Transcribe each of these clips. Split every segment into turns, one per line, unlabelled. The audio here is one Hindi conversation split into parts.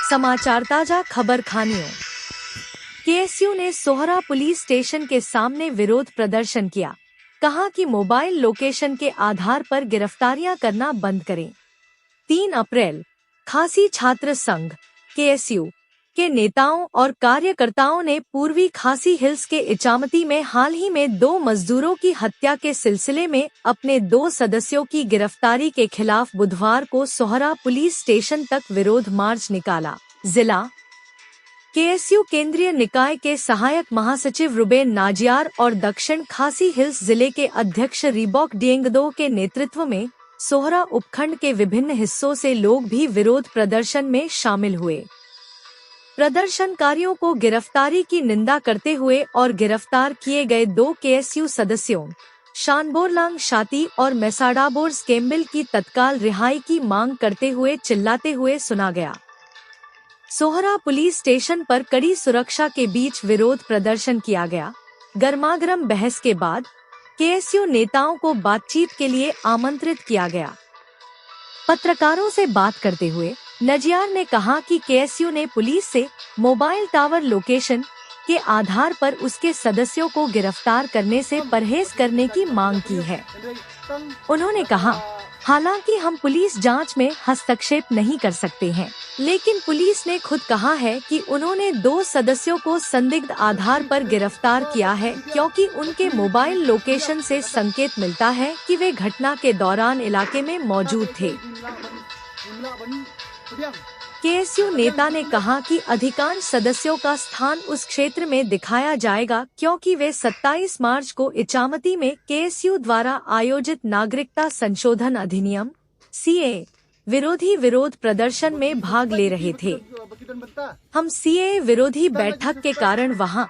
समाचार ताजा खबर खानियों। केएसयू ने सोहरा पुलिस स्टेशन के सामने विरोध प्रदर्शन किया। कहा कि मोबाइल लोकेशन के आधार पर गिरफ्तारियां करना बंद करें। 3 अप्रैल खासी छात्र संघ केएसयू के नेताओं और कार्यकर्ताओं ने पूर्वी खासी हिल्स के इचामती में हाल ही में 2 मजदूरों की हत्या के सिलसिले में अपने 2 सदस्यों की गिरफ्तारी के खिलाफ बुधवार को सोहरा पुलिस स्टेशन तक विरोध मार्च निकाला। जिला केएसयू केंद्रीय निकाय के सहायक महासचिव रुबेन नाजियार और दक्षिण खासी हिल्स जिले के अध्यक्ष रीबॉक डिएंगदो के नेतृत्व में सोहरा उपखंड के विभिन्न हिस्सों से लोग भी विरोध प्रदर्शन में शामिल हुए। प्रदर्शनकारियों को गिरफ्तारी की निंदा करते हुए और गिरफ्तार किए गए 2 केएसयू सदस्यों शानबोरलांग शाती और मेसाडाबोर स्केम्बिल की तत्काल रिहाई की मांग करते हुए चिल्लाते हुए सुना गया। सोहरा पुलिस स्टेशन पर कड़ी सुरक्षा के बीच विरोध प्रदर्शन किया गया। गर्मागर्म बहस के बाद केएसयू नेताओं को बातचीत के लिए आमंत्रित किया गया। पत्रकारों से बात करते हुए नजियार ने कहा कि केएसयू ने पुलिस से मोबाइल टावर लोकेशन के आधार पर उसके सदस्यों को गिरफ्तार करने से परहेज करने की मांग की है। उन्होंने कहा, हालांकि हम पुलिस जांच में हस्तक्षेप नहीं कर सकते हैं, लेकिन पुलिस ने खुद कहा है कि उन्होंने 2 सदस्यों को संदिग्ध आधार पर गिरफ्तार किया है क्योंकि उनके मोबाइल लोकेशन से संकेत मिलता है कि वे घटना के दौरान इलाके में मौजूद थे। केएसयू नेता ने कहा कि अधिकांश सदस्यों का स्थान उस क्षेत्र में दिखाया जाएगा क्योंकि वे 27 मार्च को इचामती में केएसयू द्वारा आयोजित नागरिकता संशोधन अधिनियम सीएए विरोधी विरोध प्रदर्शन में भाग ले रहे थे। हम सीएए विरोधी बैठक के कारण वहां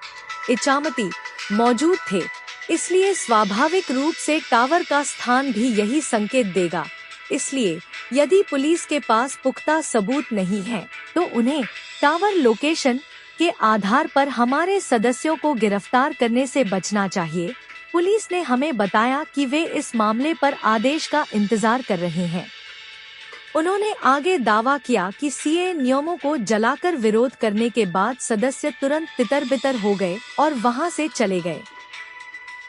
इचामती मौजूद थे, इसलिए स्वाभाविक रूप से टावर का स्थान भी यही संकेत देगा। इसलिए यदि पुलिस के पास पुख्ता सबूत नहीं है तो उन्हें टावर लोकेशन के आधार पर हमारे सदस्यों को गिरफ्तार करने से बचना चाहिए। पुलिस ने हमें बताया कि वे इस मामले पर आदेश का इंतजार कर रहे हैं। उन्होंने आगे दावा किया कि सीए नियमों को जलाकर विरोध करने के बाद सदस्य तुरंत तितर-बितर हो गए और वहां से चले गए।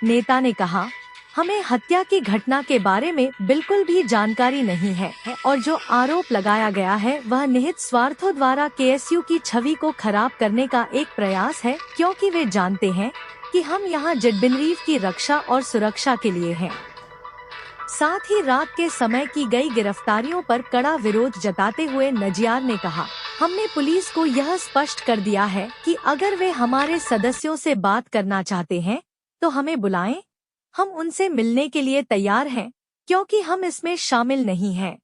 नेता ने कहा, हमें हत्या की घटना के बारे में बिल्कुल भी जानकारी नहीं है और जो आरोप लगाया गया है वह निहित स्वार्थों द्वारा केएसयू की छवि को खराब करने का एक प्रयास है क्योंकि वे जानते हैं कि हम यहाँ जडबिनरीव की रक्षा और सुरक्षा के लिए हैं। साथ ही रात के समय की गई गिरफ्तारियों पर कड़ा विरोध जताते हुए नजियार ने कहा, हमने पुलिस को यह स्पष्ट कर दिया है कि अगर वे हमारे सदस्यों से बात करना चाहते हैं तो हमें बुलाएं। हम उनसे मिलने के लिए तैयार हैं क्योंकि हम इसमें शामिल नहीं हैं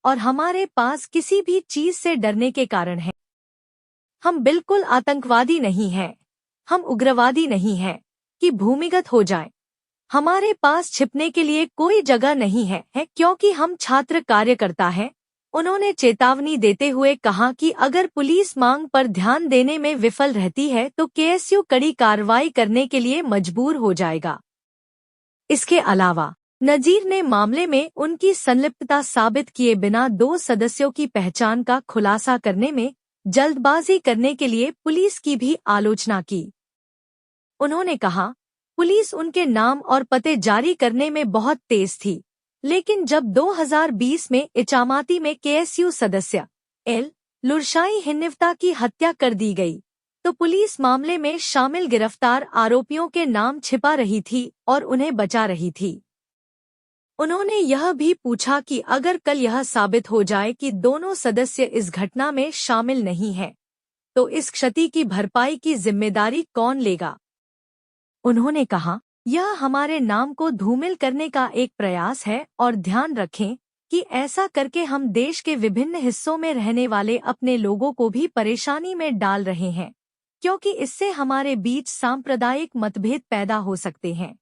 और हमारे पास किसी भी चीज से डरने के कारण है। हम बिल्कुल आतंकवादी नहीं हैं, हम उग्रवादी नहीं हैं कि भूमिगत हो जाएं। हमारे पास छिपने के लिए कोई जगह नहीं है क्योंकि हम छात्र कार्यकर्ता हैं। उन्होंने चेतावनी देते हुए कहा कि अगर पुलिस मांग पर ध्यान देने में विफल रहती है तो केएसयू कड़ी कार्रवाई करने के लिए मजबूर हो जाएगा। इसके अलावा नजीर ने मामले में उनकी संलिप्तता साबित किए बिना 2 सदस्यों की पहचान का खुलासा करने में जल्दबाजी करने के लिए पुलिस की भी आलोचना की। उन्होंने कहा, पुलिस उनके नाम और पते जारी करने में बहुत तेज थी, लेकिन जब 2020 में इचामाती में केएसयू सदस्य एल लुरशाई हिन्निवता की हत्या कर दी गई तो पुलिस मामले में शामिल गिरफ्तार आरोपियों के नाम छिपा रही थी और उन्हें बचा रही थी। उन्होंने यह भी पूछा कि अगर कल यह साबित हो जाए कि दोनों सदस्य इस घटना में शामिल नहीं हैं, तो इस क्षति की भरपाई की जिम्मेदारी कौन लेगा। उन्होंने कहा, यह हमारे नाम को धूमिल करने का एक प्रयास है और ध्यान रखें कि ऐसा करके हम देश के विभिन्न हिस्सों में रहने वाले अपने लोगों को भी परेशानी में डाल रहे हैं क्योंकि इससे हमारे बीच सांप्रदायिक मतभेद पैदा हो सकते हैं।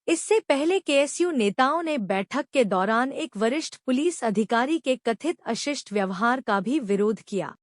इससे पहले केएसयू नेताओं ने बैठक के दौरान एक वरिष्ठ पुलिस अधिकारी के कथित अशिष्ट व्यवहार का भी विरोध किया।